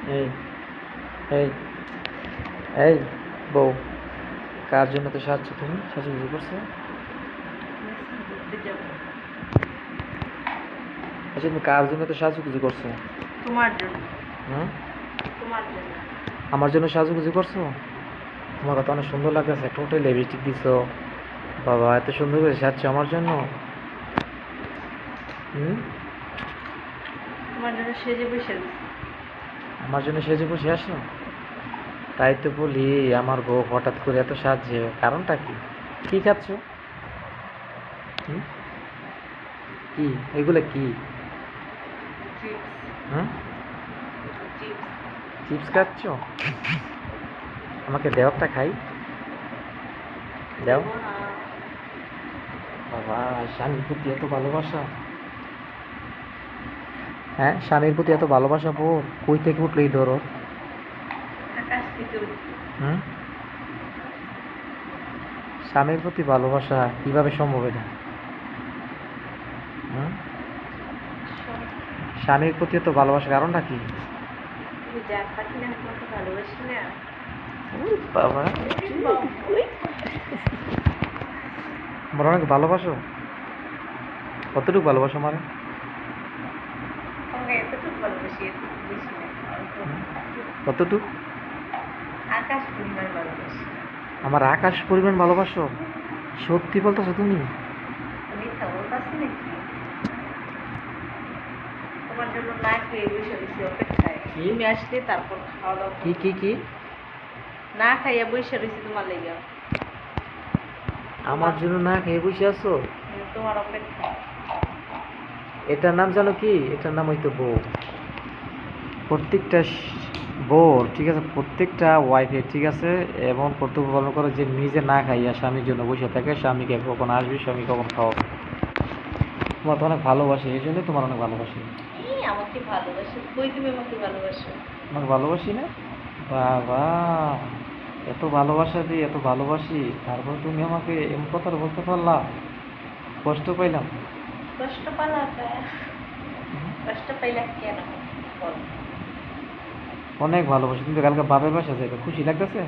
এই এই এই বউ, কার জন্য তো সাজছো তুমি? সাজুগুজু করছো? ঘুরতে যাব। আচ্ছা, তুমি কার জন্য তো সাজুগুজু করছো? তোমার জন্য। হুম, তোমার জন্য। আমার জন্য সাজুগুজু করছো? তোমার কথা অনেক সুন্দর লাগতেছে, ঠোঁটে লিপস্টিক দিছো। বাবা, এত সুন্দর করে সাজছো আমার জন্য? হুম, তোমার জন্য সেজে বসে আছি। আমার জন্য সেজে বসে আসো? তাই তো বলি, আমার বউ হঠাৎ করে এত সাজছে, কারণটা কি? কি খাচ্ছ? হুম, কি এগুলো কি? চিপস। হুম, চিপস। চিপস খাচ্ছ? আমাকে দেও, একটা খাই। দেও। দেবো না। বাবা, স্বামীর প্রতি এত ভালোবাসা! হ্যাঁ, স্বামীর প্রতি এত ভালোবাসা বোর কই থেকে উঠলো এই দরদ? আকাশ থেকে উঠবে। হুম, স্বামীর প্রতি ভালোবাসা কিভাবে সম্ভব এটা? হুম, স্বামীর প্রতি এত ভালোবাসা কারণটা কি? তুমি জাত পাখি না, তোমাকে ভালোবাসি না। ওরে বাবা, ওরে বাবা। আমার অনেক ভালোবাসো? কতটুকু ভালোবাসো মানে? তোমাকে এতটুকু ভালোবাসি, এতটুকু বেশি না। অল্প। কতটুকু? আকাশ পরিমাণ ভালোবাসি। আমার আকাশ পরিমাণ ভালোবাসো? সত্যি বলতেছো তুমি? মিথ্যা বলতাছি নাকি? তোমার জন্য না খেয়ে বসে রয়েছি অপেক্ষায়। কি তুমি আসলে তারপর খাওয়া দাওয়া কি করবো। কি কি? না খাইয়া বসে রয়েছি তোমার লেগে। আমার জন্য না খেয়ে বসে আছো? তোমার অপেক্ষা। এটার নাম জানো কি? এটার নাম হয়তো বউ। প্রত্যেকটা বউর, ঠিক আছে, প্রত্যেকটা ওয়াইফের, ঠিক আছে, এমন কর্তব্য পালন করে যে নিজে না খাইয়া স্বামীর জন্য বসে থাকে, স্বামীকে কখন আসবে, স্বামী কখন খাওয়াবে। তোমার তো অনেক ভালোবাসি, এই জন্যই তোমার অনেক ভালোবাসি। এই আমাকে ভালোবাসো কই? তুমি আমাকে ভালোবাসো? তোমাকে ভালোবাসি না? বাবা, এত ভালোবাসা দিই, এত ভালোবাসি, তারপর তুমি আমাকে এমন কথা বলতে পারলা? কষ্ট পাইলাম। কষ্ট পালা কা? হুম, কষ্ট পাইলা কেন? বল। অনেক ভালোবাসি। কিন্তু কালকে বাপের বাসা যাবে, খুশি লাগতেছে?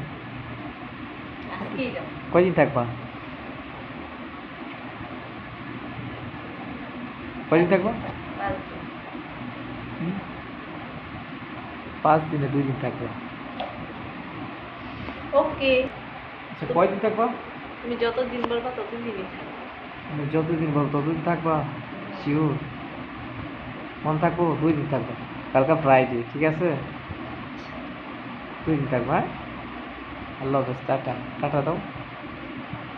আজকেই যাও। কয়দিন থাকবা? কয়দিন থাকবা? 5 দিন। হুম, 5 দিনে 2 দিন থাকবা? ওকে। আচ্ছা, কয়দিন থাকবা? তুমি যতদিন বলবা ততদিনই থাকো। আমি যতদিন বলবো ততদিন থাকবা? শিওর? মন থাকবো? 2 দিন থাকবা? কালকে ফ্রাইডে, ঠিক আছে? 2 দিন থাকবা, হ্যাঁ? আল্লাহ হাফেজ, টাটা। টাটা দাও।